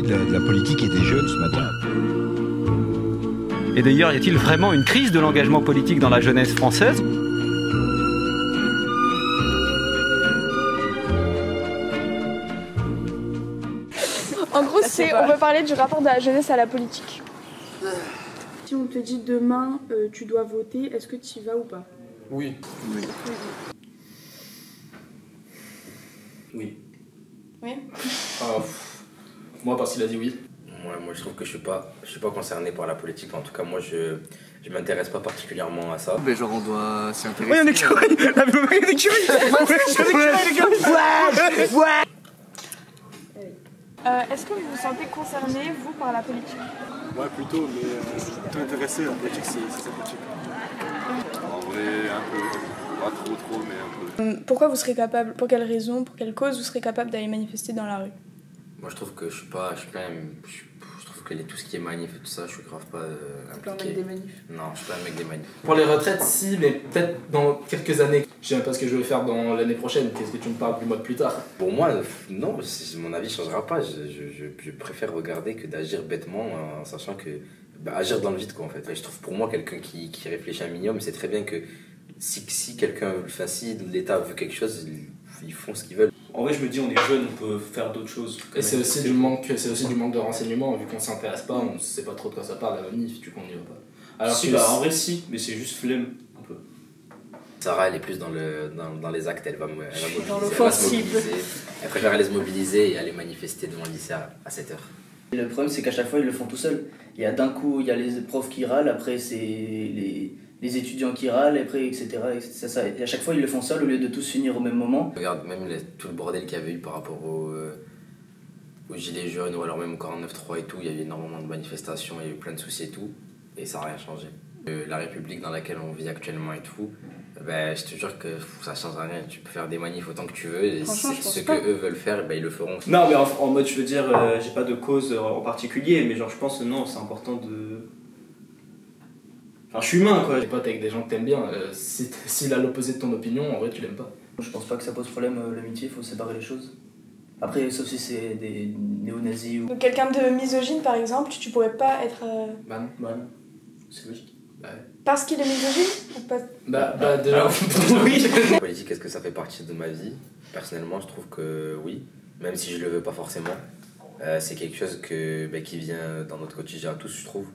parler de la politique et des jeunes ce matin. Et d'ailleurs, y a-t-il vraiment une crise de l'engagement politique dans la jeunesse française ? En gros, on peut parler du rapport de la jeunesse à la politique. Si on te dit demain, tu dois voter, est-ce que tu y vas ou pas? Oui. Oui. Oui. Moi, parce qu'il a dit oui. Moi, je trouve que je suis pas concerné par la politique. En tout cas, moi, je m'intéresse pas particulièrement à ça. Mais genre, on doit s'y intéresser. Oui, un écureuil. La bibliothèque d'écureuil. Ouais. Est-ce que vous vous sentez concerné, vous, par la politique? Ouais, plutôt, mais je suis plutôt intéressé. La politique, c'est sa politique. En vrai, un peu. Pas trop, mais un peu. Pourquoi vous serez capable, pour quelle raison, pour quelle cause vous serez capable d'aller manifester dans la rue? Moi, je trouve que je trouve que tout ce qui est manif et tout ça, je suis grave pas impliqué. Tu es un mec des manifs? Non, je suis pas un mec des manifs. Pour les retraites, si, mais peut-être dans quelques années. Je sais même pas ce que je vais faire dans l'année prochaine. Qu'est-ce que tu me parles du mois de plus tard? Pour moi, non, mon avis changera pas. Je préfère regarder que d'agir bêtement en sachant que... agir dans le vide, quoi, en fait. Et je trouve pour moi, quelqu'un qui réfléchit un minimum, c'est très bien que si quelqu'un... Enfin, si l'État veut quelque chose, ils font ce qu'ils veulent. En vrai, je me dis, on est jeune, on peut faire d'autres choses. Et c'est aussi du manque de renseignements, vu qu'on s'intéresse pas, on sait pas trop de quoi ça parle, la manif, du coup on y va pas. Alors si, en vrai, si, mais c'est juste flemme, un peu. Sarah, elle est plus dans les actes, elle va mobiliser. Dans l'offensive. Elle préfère aller se mobiliser et aller manifester devant le lycée à 7h. Le problème, c'est qu'à chaque fois, ils le font tout seuls. Il y a d'un coup, il y a les profs qui râlent, après, c'est les étudiants qui râlent, après, etc. Et à chaque fois, ils le font seuls au lieu de tous finir au même moment. Regarde, même tout le bordel qu'il y avait eu par rapport aux gilets jaunes ou alors même encore en 9-3 et tout, il y a eu énormément de manifestations, il y a eu plein de soucis et tout, et ça n'a rien changé. La République dans laquelle on vit actuellement et tout, je te jure que ça change rien. Tu peux faire des manifs autant que tu veux, et ce que eux veulent faire, ils le feront. Non, mais en mode, je veux dire, j'ai pas de cause en particulier, mais genre, je pense que non, c'est important de... Enfin, je suis humain, quoi. T'es potes avec des gens que t'aimes bien, s'il a l'opposé de ton opinion, en vrai, tu l'aimes pas. Je pense pas que ça pose problème, l'amitié, il faut séparer les choses. Après, sauf si c'est des néo-nazis ou... Donc quelqu'un de misogyne, par exemple, tu pourrais pas être... Bah non, c'est logique. Bah ouais. Parce qu'il est misogyne ou pas? Déjà, oui. La politique, est-ce que ça fait partie de ma vie? Personnellement, je trouve que oui, même si je le veux pas forcément. C'est quelque chose qui vient dans notre quotidien à tous, je trouve.